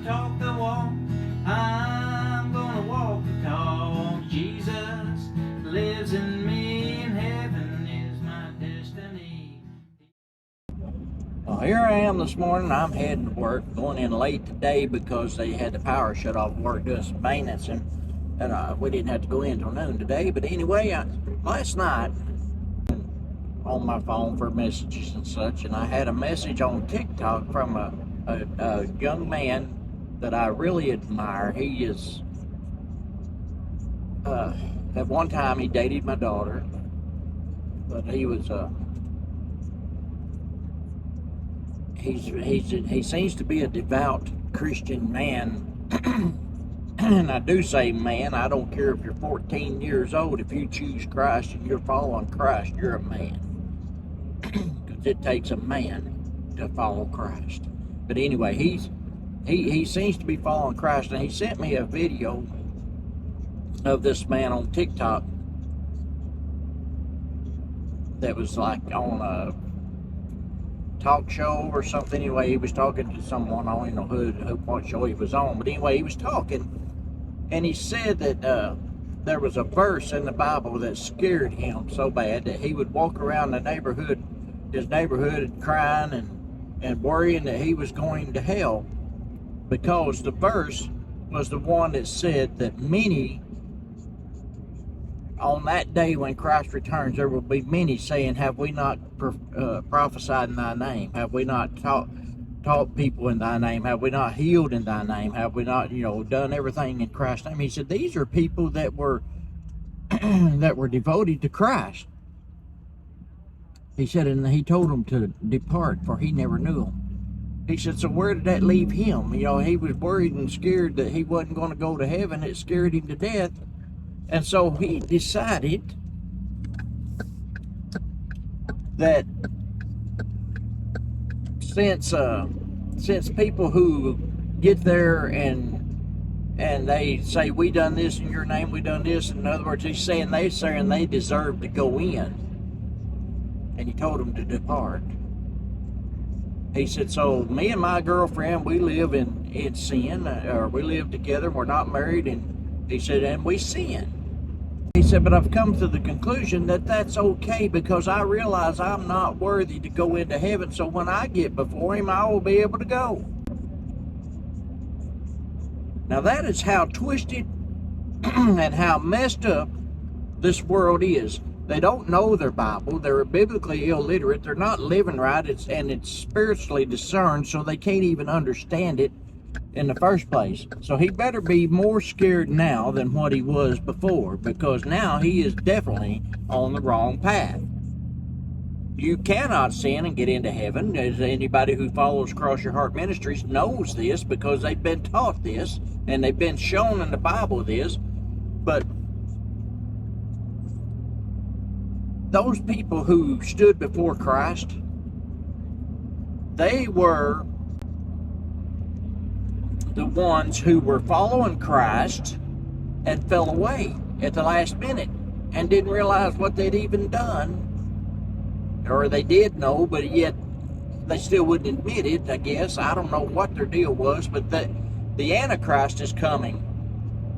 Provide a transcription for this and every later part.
talk the walk. I'm gonna walk the talk. Jesus lives in me, and heaven is my destiny. Well, here I am this morning. I'm heading to work, going in late today because they had the power shut off work doing some maintenance, and we didn't have to go in until noon today. But anyway, last night on my phone for messages and such, and I had a message on TikTok from a young man that I really admire. He is at one time he dated my daughter, but he was he seems to be a devout Christian man. And I do say man, I don't care if you're 14 years old. If you choose Christ and you're following Christ, you're a man. Because it takes a man to follow Christ. But anyway, he seems to be following Christ, and he sent me a video of this man on TikTok that was like on a talk show or something. Anyway, he was talking to someone. I don't even know what show he was on, but anyway, he was talking, and he said that there was a verse in the Bible that scared him so bad that he would walk around his neighborhood crying and worrying that he was going to hell, because the verse was the one that said that many, on that day when Christ returns, there will be many saying, have we not prophesied in thy name? Have we not taught people in thy name? Have we not healed in thy name? Have we not, done everything in Christ's name? He said, these are people that were that were devoted to Christ. He said, and he told them to depart, for he never knew them. He said, so where did that leave him? He was worried and scared that he wasn't going to go to heaven. It scared him to death. And so he decided that since people who get there and they say, we done this in your name, we done this, in other words, he's saying they deserve to go in. And he told them to depart. He said, so me and my girlfriend, we live in sin, or we live together, we're not married, and he said, and we sin. He said, but I've come to the conclusion that that's okay, because I realize I'm not worthy to go into heaven, so when I get before him, I will be able to go. Now that is how twisted and how messed up this world is. They don't know their Bible. They're biblically illiterate. They're not living right. It's spiritually discerned, so they can't even understand it in the first place. So he better be more scared now than what he was before, because now he is definitely on the wrong path. You cannot sin and get into heaven. As anybody who follows Cross Your Heart Ministries knows this, because they've been taught this and they've been shown in the Bible this. But those people who stood before Christ, they were the ones who were following Christ and fell away at the last minute and didn't realize what they'd even done. Or they did know, but yet they still wouldn't admit it, I guess. I don't know what their deal was, but the Antichrist is coming.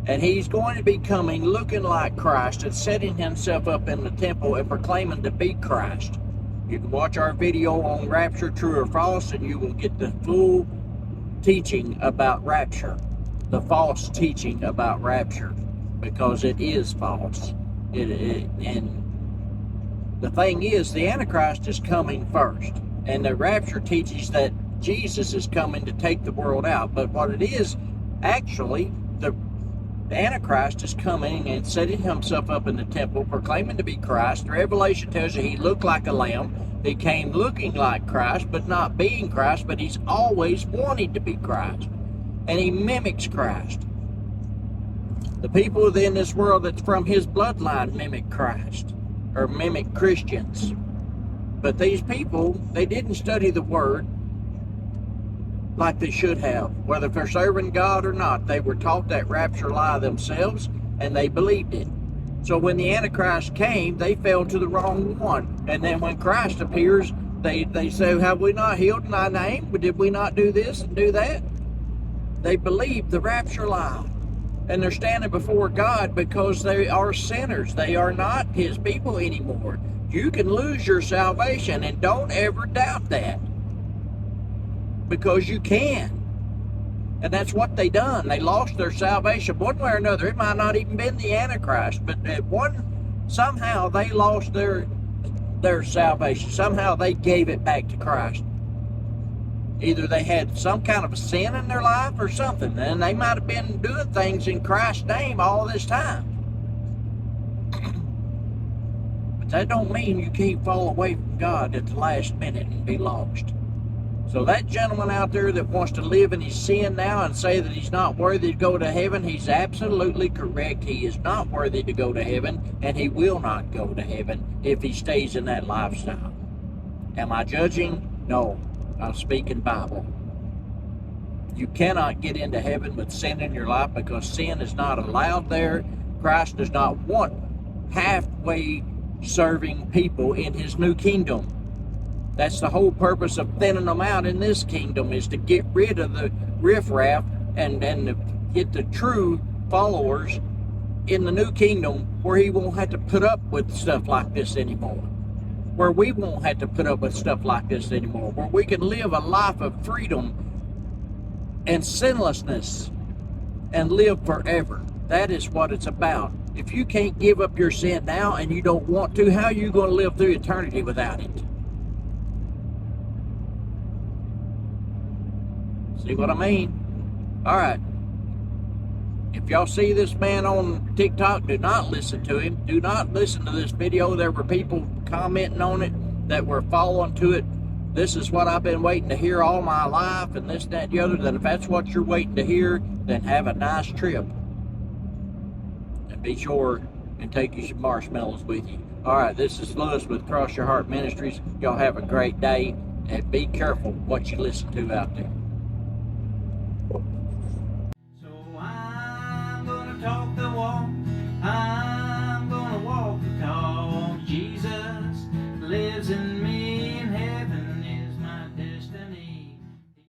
And he's going to be coming looking like Christ and setting himself up in the temple and proclaiming to be Christ. You can watch our video on rapture, true or false, and you will get the full teaching about rapture. The false teaching about rapture, because it is false. And the thing is, the Antichrist is coming first, and the rapture teaches that Jesus is coming to take the world out. But what it is, actually, the Antichrist is coming and setting himself up in the temple, proclaiming to be Christ. Revelation tells you he looked like a lamb. He came looking like Christ, but not being Christ, but he's always wanted to be Christ. And he mimics Christ. The people within this world that's from his bloodline mimic Christ, or mimic Christians. But these people, they didn't study the Word like they should have. Whether they're serving God or not, they were taught that rapture lie themselves, and they believed it. So when the Antichrist came, they fell to the wrong one. And then when Christ appears, they say, have we not healed in thy name? Did we not do this and do that? They believe the rapture lie. And they're standing before God because they are sinners. They are not His people anymore. You can lose your salvation, and don't ever doubt that. Because you can. And that's what they done. They lost their salvation one way or another. It might not even been the Antichrist, but somehow they lost their salvation. Somehow they gave it back to Christ. Either they had some kind of a sin in their life or something, and they might have been doing things in Christ's name all this time. But that don't mean you can't fall away from God at the last minute and be lost. So that gentleman out there that wants to live in his sin now and say that he's not worthy to go to heaven, he's absolutely correct. He is not worthy to go to heaven, and he will not go to heaven if he stays in that lifestyle. Am I judging? No. I'm speaking Bible. You cannot get into heaven with sin in your life because sin is not allowed there. Christ does not want halfway serving people in His new kingdom. That's the whole purpose of thinning them out in this kingdom, is to get rid of the riffraff and get the true followers in the new kingdom, where He won't have to put up with stuff like this anymore. Where we won't have to put up with stuff like this anymore, where we can live a life of freedom and sinlessness and live forever. That is what it's about. If you can't give up your sin now and you don't want to, how are you going to live through eternity without it? See what I mean? All right. If y'all see this man on TikTok, do not listen to him. Do not listen to this video. There were people commenting on it that were following to it. This is what I've been waiting to hear all my life, and this, that, and the other. Then if that's what you're waiting to hear, then have a nice trip. And be sure and take you some marshmallows with you. All right, this is Lewis with Cross Your Heart Ministries. Y'all have a great day, and be careful what you listen to out there.